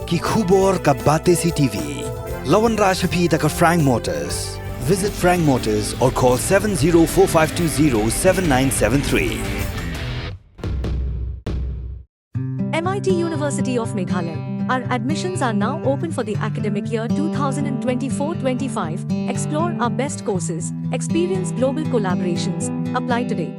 ki khubor ka bate CTV. Lawan Rashaphi taka Frank Motors. Visit Frank Motors or call 7045207973. MIT University of Meghalaya. Our admissions are now open for the academic year 2024-25. Explore our best courses. Experience global collaborations. Apply today.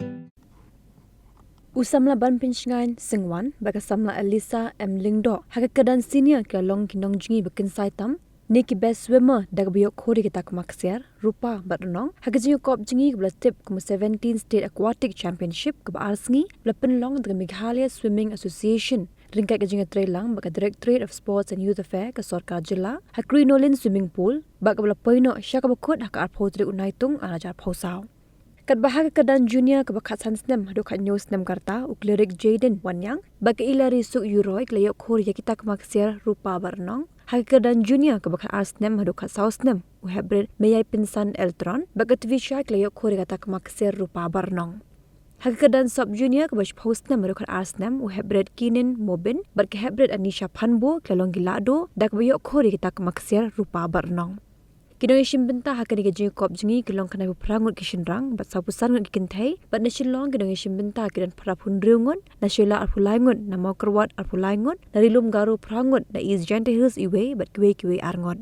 Usamla ban pinchngan singwan baka samla Elisa M Lingdo hakadan senior ke long kinong jingi bakin saitam Nikki best swimmer dagbiyo khori kita kumaksiar rupa batnong hakajiyo kop jingi bla tip kum 17 state aquatic championship ke arsngi bla penlong dengan Meghalaya Swimming Association ringkat ke jinga trelang baka Directorate of Sports and Youth Affairs ke Sarkar Jilla hakri nolin swimming pool baka bla poino syaka bakut hak arpotri unaitung arajar phosau kat bahag kedan junior ke bakat sansnem hadu kat news nem karta uklerik Jaden Wanyang baka ilari suk Euroik layok khori kita kumaksiar rupa barnong Hakadan junior ke bakat arsnem hadu kat sausnem uhebred meyai pinsan Eltron baka tvisha layok khori kata kumaksiar rupa barnong Hakadan sub junior ke bash postnem hadu kat arsnem uhebred Kinin Mobin baka hebred Anisha Panbo kelong gilado dak bayok khori kita kumaksiar rupa barnong Kino ishim benta hakani ke kop jingi kelong kana prangut kishinrang bat sapusan ngut kintai bat nashilong kino ishim benta kidan parapun riungun nashila arpulaingut na maukerwat arpulaingut dari lum garu prangut na is jante hills iwe bat kiwe arngot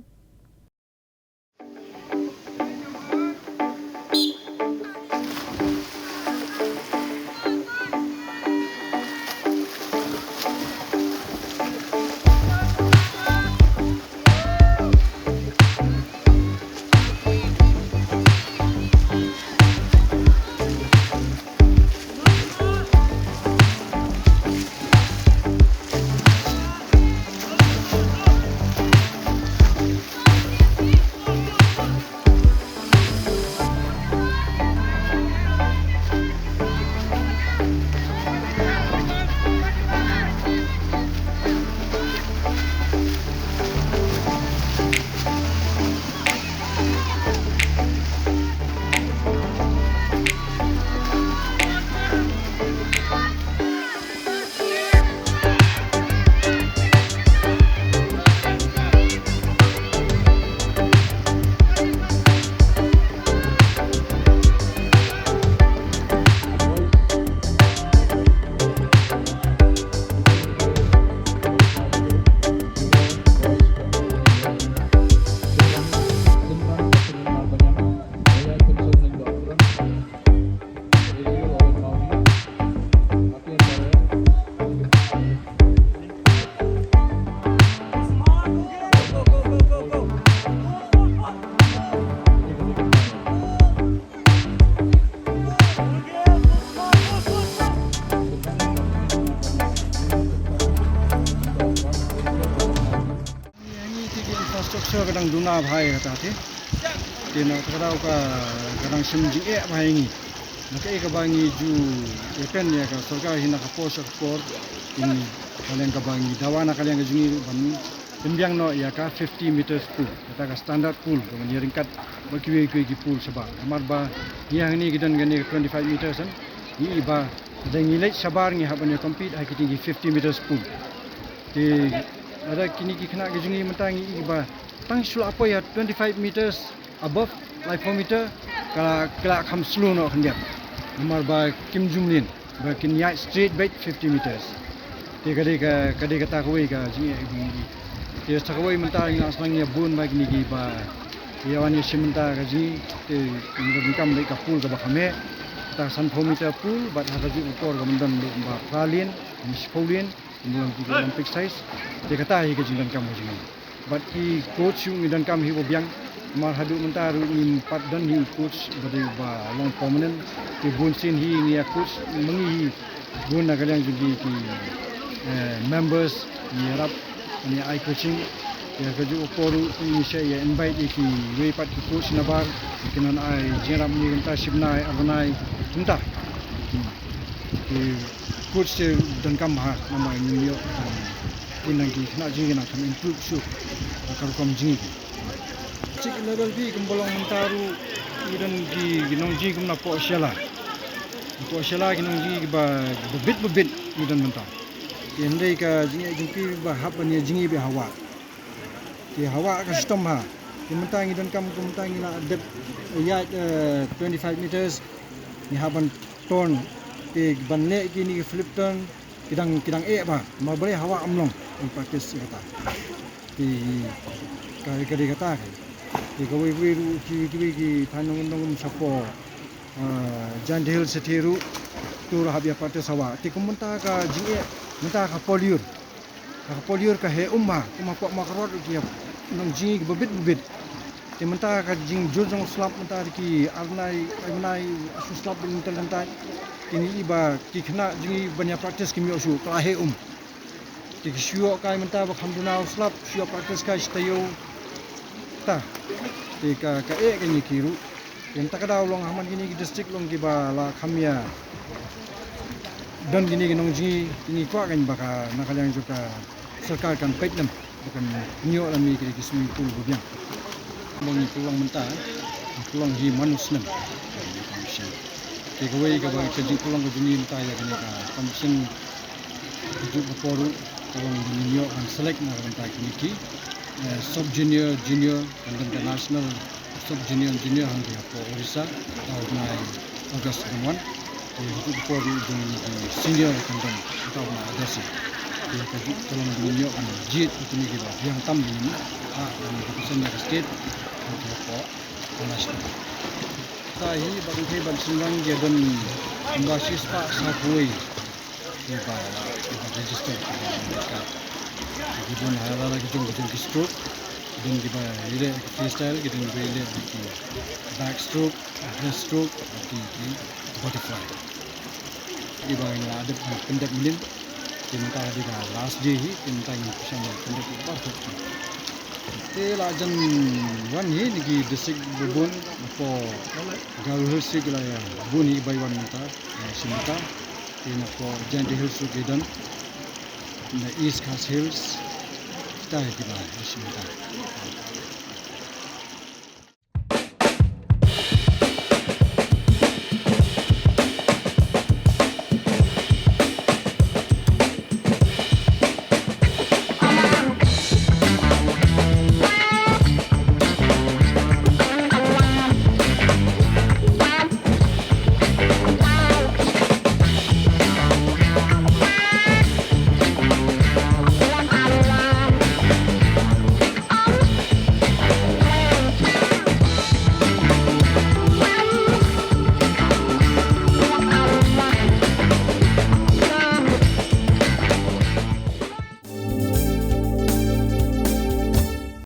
infrastruktur kadang duna bahai kata ti dina kadang ka kadang simji bahai ni maka ka bangi ju pen ya ka sarkar hina ka pos ekspor ini kalian ka bangi dawana kalian ka jungi ban timbiang no ya ka 50 meters pool kata ka standard pool kemudian ringkat bakiwe ki pool sebab amar ba yang ni gidan gani 25 meters an ni ba dan nilai sabar ni habanya compete hai tinggi 50 meters pool di ada kini kena gejungi mentangi iba tang sula apa ya 25 meters above like 4 meter kala kham slow no khandia nomor ba Kim Jumlin ba kin ya straight back 50 meters te kade kata koi ka jingi te sakoi mentangi asangnya bun ba kini ba ya wani simenta ka ji te ngam baik ka pool ka ba khame ta san 4 meter pool ba hakaji ukor ka mendan ba pralin mispolin Mulang tiga Olympic size, dia kata higa jindan kamu jingan. But he coach yung jindan kamu hibo biang, mar hadu mentaru ni 4 dan hi coach bade ba long permanent, ke bunsin hi ni coach mengi bun nagaliang jugi ki members ni rap ni ai coaching, ya kaju oporu ni saya invite ki we pat ki coach nabar, kinan ai jeram ni entah sibnai abnai entah. Coach dan kamha nama New York pun lagi nak jingi nak kami improve shoot kalau kami jingi cik level B kembolong mentaru dan ginong jingi kemna po syala ginong jingi ba bebit dan mentar Kendai ka jingi jumpi ba hapanya jingi be hawa. Ki hawa ka stom ha. Ki mentangi dan kam mentangi la dep ya 25 meters ni haban ton ki banle ki ni flip turn kidang ba ma boleh hawa amlong in practice kata. Ki kari kata ka. Ki gawe ru ki thanong sapo Jan Hill Setiru tur habia practice hawa. Ti kumenta ka jingi menta ka poliur ka he umma kwa makrot ki nong jingi bebit ti menta ka jing jurjong slap menta ki arnai asu slap bin telantai ini iba ki khna jingi banya practice ki mi osu ka he ti shuo kai menta ba khamduna slap shuo practice ka stayo ta ti ka ni kiru yang tak ada long haman gini ki district long ki ba la khamia dan gini nong jingi ini kwa kan baka nakalang juga sarkar kan petnam bukan nyo lami kiri swimming pool bubiang mongi pulang mentah pulang hi manusnam ke gawe ka ba kajing pulang ko jini mentah ya kini ka komisen ju poru pulang nyo kan select na mentah kini ki sub junior and international sub junior hang dia po Orissa tahun nai August 1 untuk poru jini senior kan tahun ada sih dia kaji tolong dunia kan jit itu ni kita yang tam ini dan keputusan dari state untuk pokok nasional. Tahi bagi saya bagi senang dia dan membasis pak sapui dia register mereka. Kemudian ada lagi kita stroke dan kita ini freestyle kita ini backstroke, breaststroke, butterfly. Di bawah ada pendek minim. Tinta di last day hi tinta yang pisang pendek perfect. Te la jan wan hi ni district bubun po gaul sig la ya buni by one mata simita tin po Jandy Hills Sugidan na East Coast Hills ta di ba simita.